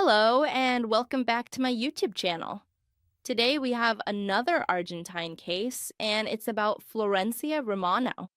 Hello, and welcome back to my YouTube channel. Today we have another Argentine case, and it's about Florencia Romano.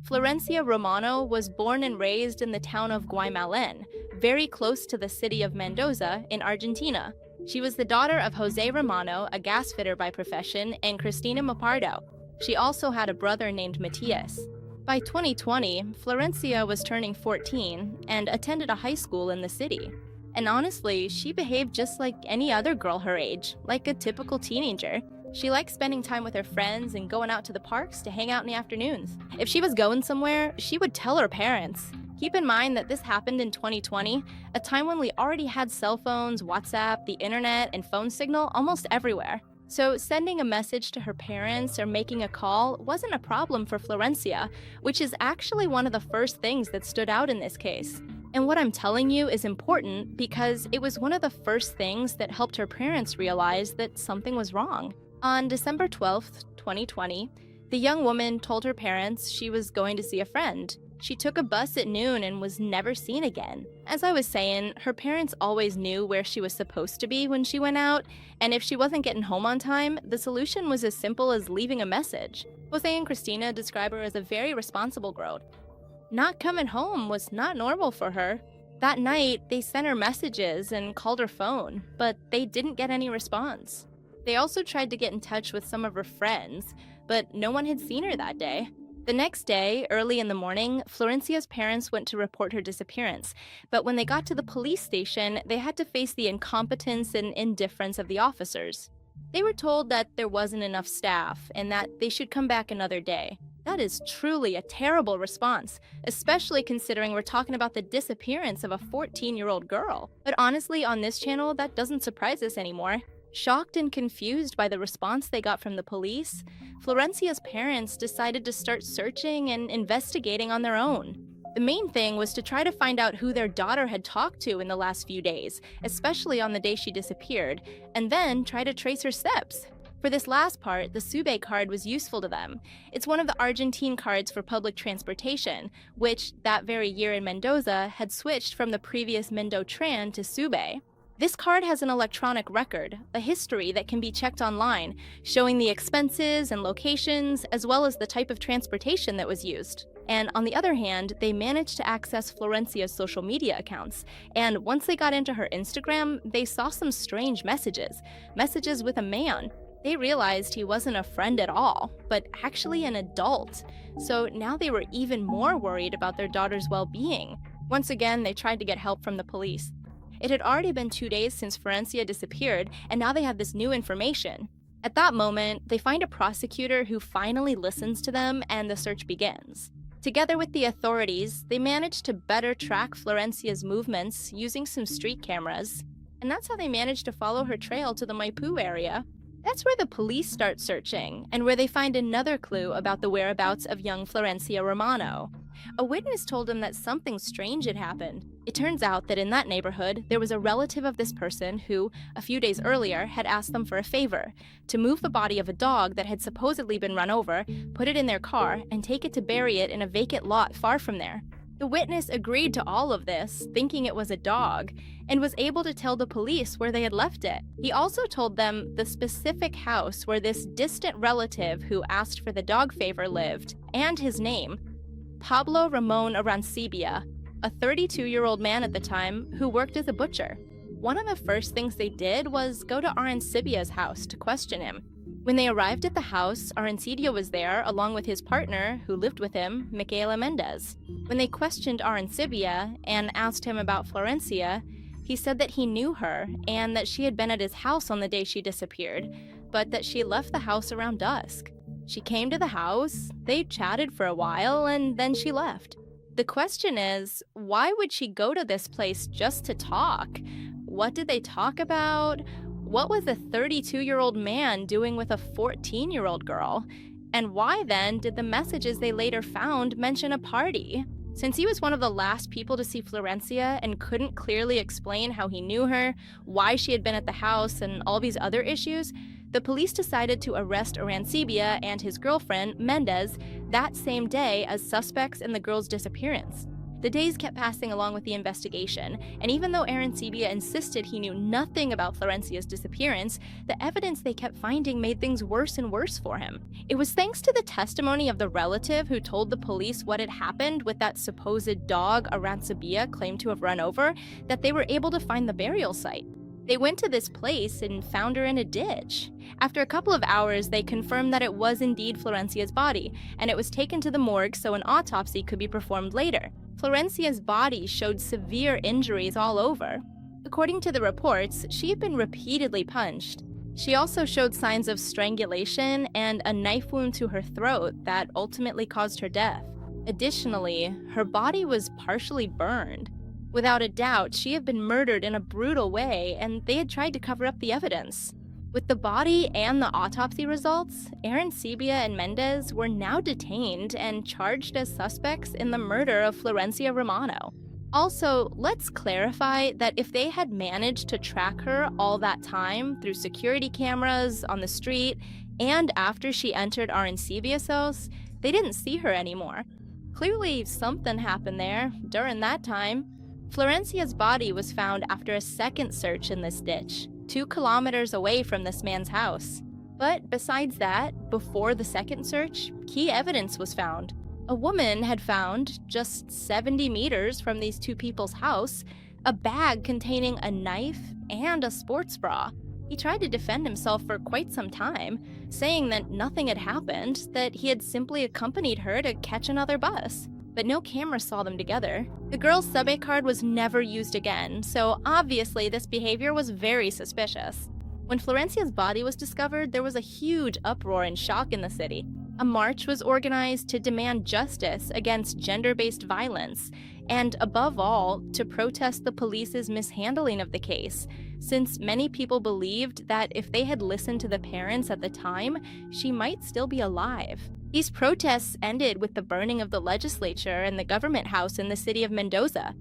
Florencia Romano was born and raised in the town of Guaymallén, very close to the city of Mendoza in Argentina. She was the daughter of Jose Romano, a gas fitter by profession, and Cristina Mapardo. She also had a brother named Matias. By 2020, Florencia was turning 14 and attended a high school in the city. And honestly, she behaved just like any other girl her age, like a typical teenager. She liked spending time with her friends and going out to the parks to hang out in the afternoons. If she was going somewhere, she would tell her parents. Keep in mind that this happened in 2020, a time when we already had cell phones, WhatsApp, the internet, and phone signal almost everywhere. So sending a message to her parents or making a call wasn't a problem for Florencia, which is actually one of the first things that stood out in this case. And what I'm telling you is important because it was one of the first things that helped her parents realize that something was wrong. On December 12th, 2020, the young woman told her parents she was going to see a friend. She took a bus at noon and was never seen again. As I was saying, her parents always knew where she was supposed to be when she went out, and if she wasn't getting home on time, the solution was as simple as leaving a message. Jose and Cristina describe her as a very responsible girl. Not coming home was not normal for her. That night, they sent her messages and called her phone, but they didn't get any response. They also tried to get in touch with some of her friends, but no one had seen her that day. The next day, early in the morning, Florencia's parents went to report her disappearance, but when they got to the police station, they had to face the incompetence and indifference of the officers. They were told that there wasn't enough staff and that they should come back another day. That is truly a terrible response, especially considering we're talking about the disappearance of a 14-year-old girl. But honestly, on this channel, that doesn't surprise us anymore. Shocked and confused by the response they got from the police, Florencia's parents decided to start searching and investigating on their own. The main thing was to try to find out who their daughter had talked to in the last few days, especially on the day she disappeared, and then try to trace her steps. For this last part, the SUBE card was useful to them. It's one of the Argentine cards for public transportation, which, that very year in Mendoza, had switched from the previous Mendotran to SUBE. This card has an electronic record, a history that can be checked online, showing the expenses and locations, as well as the type of transportation that was used. And on the other hand, they managed to access Florencia's social media accounts, and once they got into her Instagram, they saw some strange messages with a man. They realized he wasn't a friend at all, but actually an adult. So now they were even more worried about their daughter's well-being. Once again, they tried to get help from the police. It had already been 2 days since Florencia disappeared, and now they have this new information. At that moment, they find a prosecutor who finally listens to them, and the search begins. Together with the authorities, they managed to better track Florencia's movements using some street cameras, and that's how they managed to follow her trail to the Maipú area. That's where the police start searching, and where they find another clue about the whereabouts of young Florencia Romano. A witness told him that something strange had happened. It turns out that in that neighborhood, there was a relative of this person who, a few days earlier, had asked them for a favor, to move the body of a dog that had supposedly been run over, put it in their car, and take it to bury it in a vacant lot far from there. The witness agreed to all of this, thinking it was a dog, and was able to tell the police where they had left it. He also told them the specific house where this distant relative who asked for the dog favor lived, and his name, Pablo Ramon Arancibia, a 32-year-old man at the time who worked as a butcher. One of the first things they did was go to Arancibia's house to question him. When they arrived at the house, Arancibia was there along with his partner, who lived with him, Micaela Mendez. When they questioned Arancibia and asked him about Florencia, he said that he knew her and that she had been at his house on the day she disappeared, but that she left the house around dusk. She came to the house, they chatted for a while, and then she left. The question is, why would she go to this place just to talk? What did they talk about? What was a 32-year-old man doing with a 14-year-old girl? And why then did the messages they later found mention a party? Since he was one of the last people to see Florencia and couldn't clearly explain how he knew her, why she had been at the house, and all these other issues, the police decided to arrest Arancibia and his girlfriend, Mendez, that same day as suspects in the girl's disappearance. The days kept passing along with the investigation, and even though Arancibia insisted he knew nothing about Florencia's disappearance, the evidence they kept finding made things worse and worse for him. It was thanks to the testimony of the relative who told the police what had happened with that supposed dog Arancibia claimed to have run over that they were able to find the burial site. They went to this place and found her in a ditch. After a couple of hours, they confirmed that it was indeed Florencia's body, and it was taken to the morgue so an autopsy could be performed later. Florencia's body showed severe injuries all over. According to the reports, she had been repeatedly punched. She also showed signs of strangulation and a knife wound to her throat that ultimately caused her death. Additionally, her body was partially burned. Without a doubt, she had been murdered in a brutal way, and they had tried to cover up the evidence. With the body and the autopsy results, Arancibia and Mendez were now detained and charged as suspects in the murder of Florencia Romano. Also, let's clarify that if they had managed to track her all that time through security cameras on the street and after she entered Arancibia's house, they didn't see her anymore. Clearly, something happened there during that time. Florencia's body was found after a second search in this ditch, 2 kilometers away from this man's house. But besides that, before the second search, key evidence was found. A woman had found, just 70 meters from these 2 people's house, a bag containing a knife and a sports bra. He tried to defend himself for quite some time, saying that nothing had happened, that he had simply accompanied her to catch another bus. But no camera saw them together. The girl's subway card was never used again, so obviously this behavior was very suspicious. When Florencia's body was discovered, there was a huge uproar and shock in the city. A march was organized to demand justice against gender-based violence, and above all, to protest the police's mishandling of the case, since many people believed that if they had listened to the parents at the time, she might still be alive. These protests ended with the burning of the legislature and the government house in the city of Mendoza.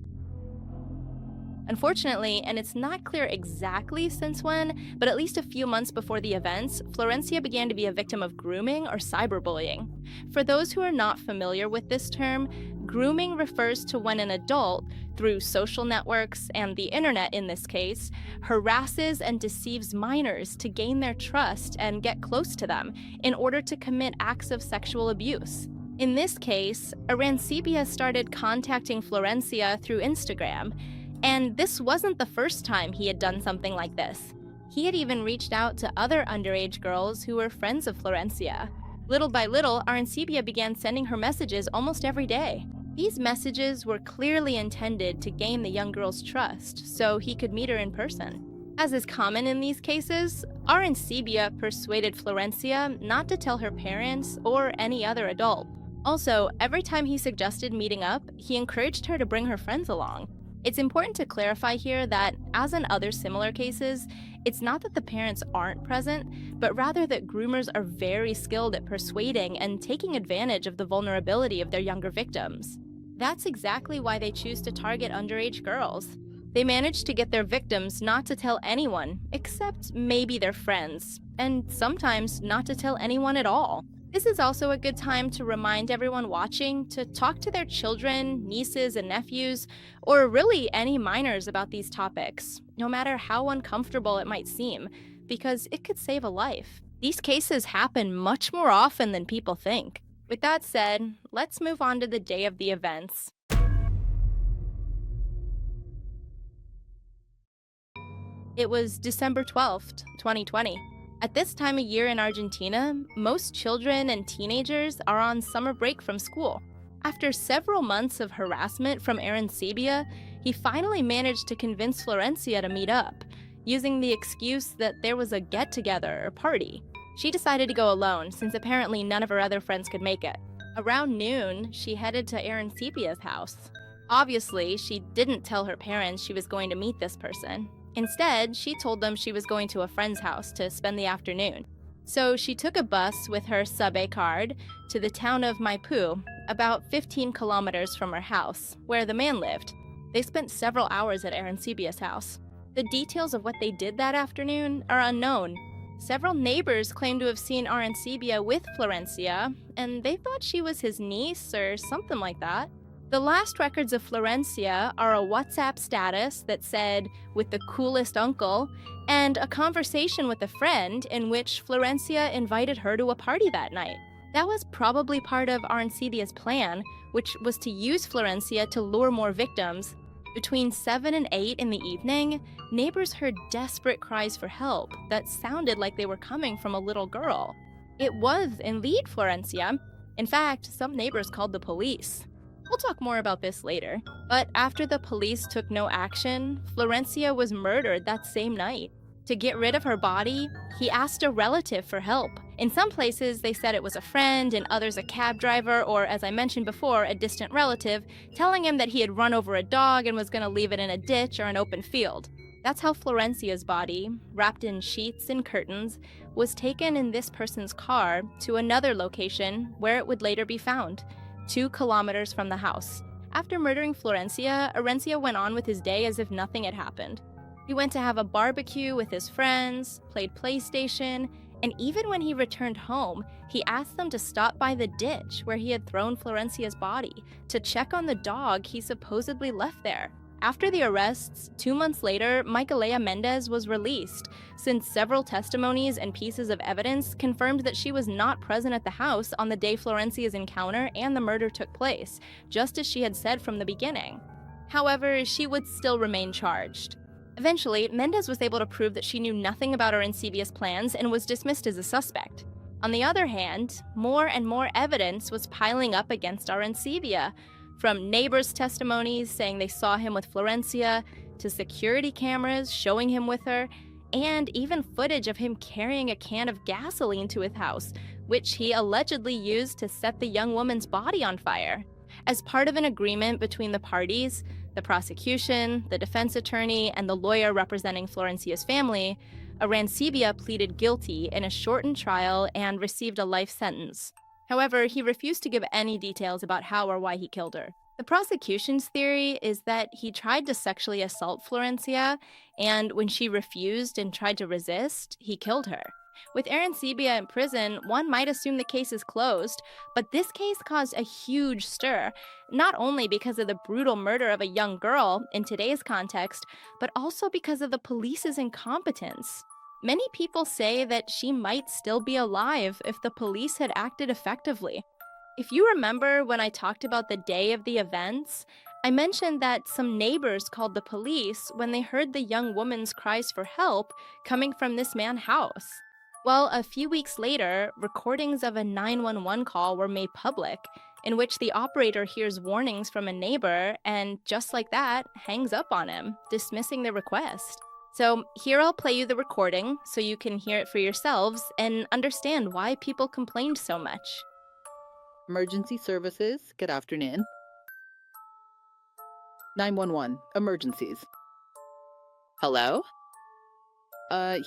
Unfortunately, and it's not clear exactly since when, but at least a few months before the events, Florencia began to be a victim of grooming or cyberbullying. For those who are not familiar with this term, grooming refers to when an adult, through social networks and the internet in this case, harasses and deceives minors to gain their trust and get close to them in order to commit acts of sexual abuse. In this case, Arancibia started contacting Florencia through Instagram, and this wasn't the first time he had done something like this. He had even reached out to other underage girls who were friends of Florencia. Little by little, Arancibia began sending her messages almost every day. These messages were clearly intended to gain the young girl's trust, so he could meet her in person. As is common in these cases, Arancibia persuaded Florencia not to tell her parents or any other adult. Also, every time he suggested meeting up, he encouraged her to bring her friends along. It's important to clarify here that, as in other similar cases, it's not that the parents aren't present, but rather that groomers are very skilled at persuading and taking advantage of the vulnerability of their younger victims. That's exactly why they choose to target underage girls. They manage to get their victims not to tell anyone, except maybe their friends, and sometimes not to tell anyone at all. This is also a good time to remind everyone watching to talk to their children, nieces and nephews, or really any minors about these topics, no matter how uncomfortable it might seem, because it could save a life. These cases happen much more often than people think. With that said, let's move on to the day of the events. It was December 12th, 2020. At this time of year in Argentina, most children and teenagers are on summer break from school. After several months of harassment from Arancibia, he finally managed to convince Florencia to meet up, using the excuse that there was a get-together or party. She decided to go alone, since apparently none of her other friends could make it. Around noon, she headed to Arancibia's house. Obviously, she didn't tell her parents she was going to meet this person. Instead, she told them she was going to a friend's house to spend the afternoon. So she took a bus with her sub-A card to the town of Maipú, about 15 kilometers from her house, where the man lived. They spent several hours at Arancibia's house. The details of what they did that afternoon are unknown. Several neighbors claim to have seen Arancibia with Florencia, and they thought she was his niece or something like that. The last records of Florencia are a WhatsApp status that said, with the coolest uncle, and a conversation with a friend in which Florencia invited her to a party that night. That was probably part of Arancibia's plan, which was to use Florencia to lure more victims. Between 7 and 8 in the evening, neighbors heard desperate cries for help that sounded like they were coming from a little girl. It was indeed Florencia. In fact, some neighbors called the police. We'll talk more about this later. But after the police took no action, Florencia was murdered that same night. To get rid of her body, he asked a relative for help. In some places, they said it was a friend, in others a cab driver, or as I mentioned before, a distant relative, telling him that he had run over a dog and was going to leave it in a ditch or an open field. That's how Florencia's body, wrapped in sheets and curtains, was taken in this person's car to another location where it would later be found, 2 kilometers from the house. After murdering Florencia, Arencia went on with his day as if nothing had happened. He went to have a barbecue with his friends, played PlayStation, and even when he returned home, he asked them to stop by the ditch where he had thrown Florencia's body to check on the dog he supposedly left there. After the arrests, 2 months later, Micaela Mendez was released, since several testimonies and pieces of evidence confirmed that she was not present at the house on the day Florencia's encounter and the murder took place, just as she had said from the beginning. However, she would still remain charged. Eventually, Mendez was able to prove that she knew nothing about Arancibia's plans and was dismissed as a suspect. On the other hand, more and more evidence was piling up against Arancibia, from neighbors' testimonies saying they saw him with Florencia, to security cameras showing him with her, and even footage of him carrying a can of gasoline to his house, which he allegedly used to set the young woman's body on fire. As part of an agreement between the parties, the prosecution, the defense attorney, and the lawyer representing Florencia's family, Arancibia pleaded guilty in a shortened trial and received a life sentence. However, he refused to give any details about how or why he killed her. The prosecution's theory is that he tried to sexually assault Florencia, and when she refused and tried to resist, he killed her. With Arancibia in prison, one might assume the case is closed, but this case caused a huge stir, not only because of the brutal murder of a young girl in today's context, but also because of the police's incompetence. Many people say that she might still be alive if the police had acted effectively. If you remember when I talked about the day of the events, I mentioned that some neighbors called the police when they heard the young woman's cries for help coming from this man's house. Well, a few weeks later, recordings of a 911 call were made public, in which the operator hears warnings from a neighbor and, just like that, hangs up on him, dismissing the request. So here I'll play you the recording so you can hear it for yourselves and understand why people complained so much. Emergency services, good afternoon. 911, emergencies. Hello?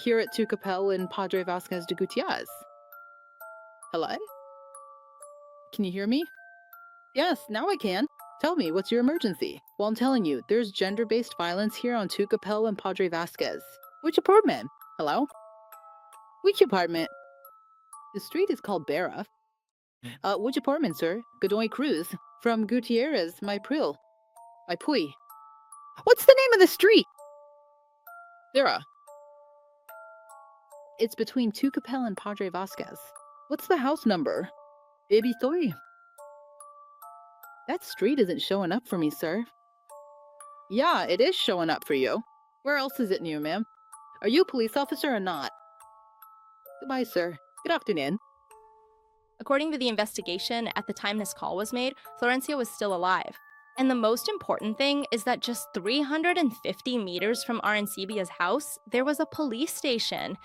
Here at Tucapel and Padre Vasquez de Gutiérrez. Hello? Can you hear me? Yes, now I can. Tell me, what's your emergency? Well, I'm telling you, there's gender-based violence here on Tucapel and Padre Vasquez. Which apartment? Hello? Which apartment? The street is called Barra. Which apartment, sir? Godoy Cruz. From Gutierrez, Maipú. What's the name of the street? Sarah. It's between Tucapel and Padre Vasquez. What's the house number? Baby 3. That street isn't showing up for me, sir. Yeah, it is showing up for you. Where else is it near, ma'am? Are you a police officer or not? Goodbye, sir. Good afternoon. According to the investigation, at the time this call was made, Florencia was still alive. And the most important thing is that just 350 meters from Arancibia's house, there was a police station.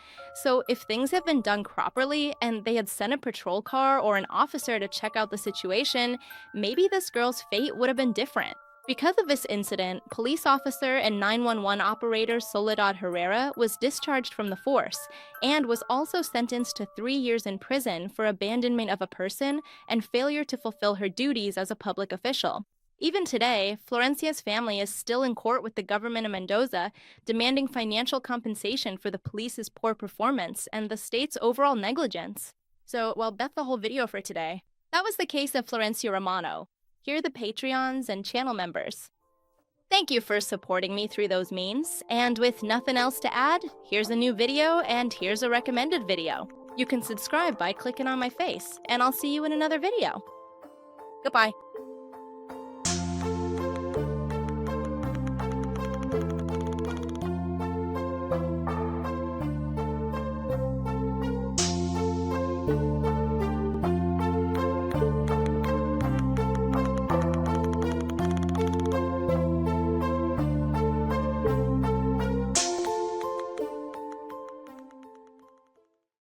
So if things had been done properly and they had sent a patrol car or an officer to check out the situation, maybe this girl's fate would have been different. Because of this incident, police officer and 911 operator Soledad Herrera was discharged from the force and was also sentenced to 3 years in prison for abandonment of a person and failure to fulfill her duties as a public official. Even today, Florencia's family is still in court with the government of Mendoza, demanding financial compensation for the police's poor performance and the state's overall negligence. So, well, that's the whole video for today. That was the case of Florencia Romano. Here are the Patreons and channel members. Thank you for supporting me through those means, and with nothing else to add, here's a new video and here's a recommended video. You can subscribe by clicking on my face, and I'll see you in another video. Goodbye.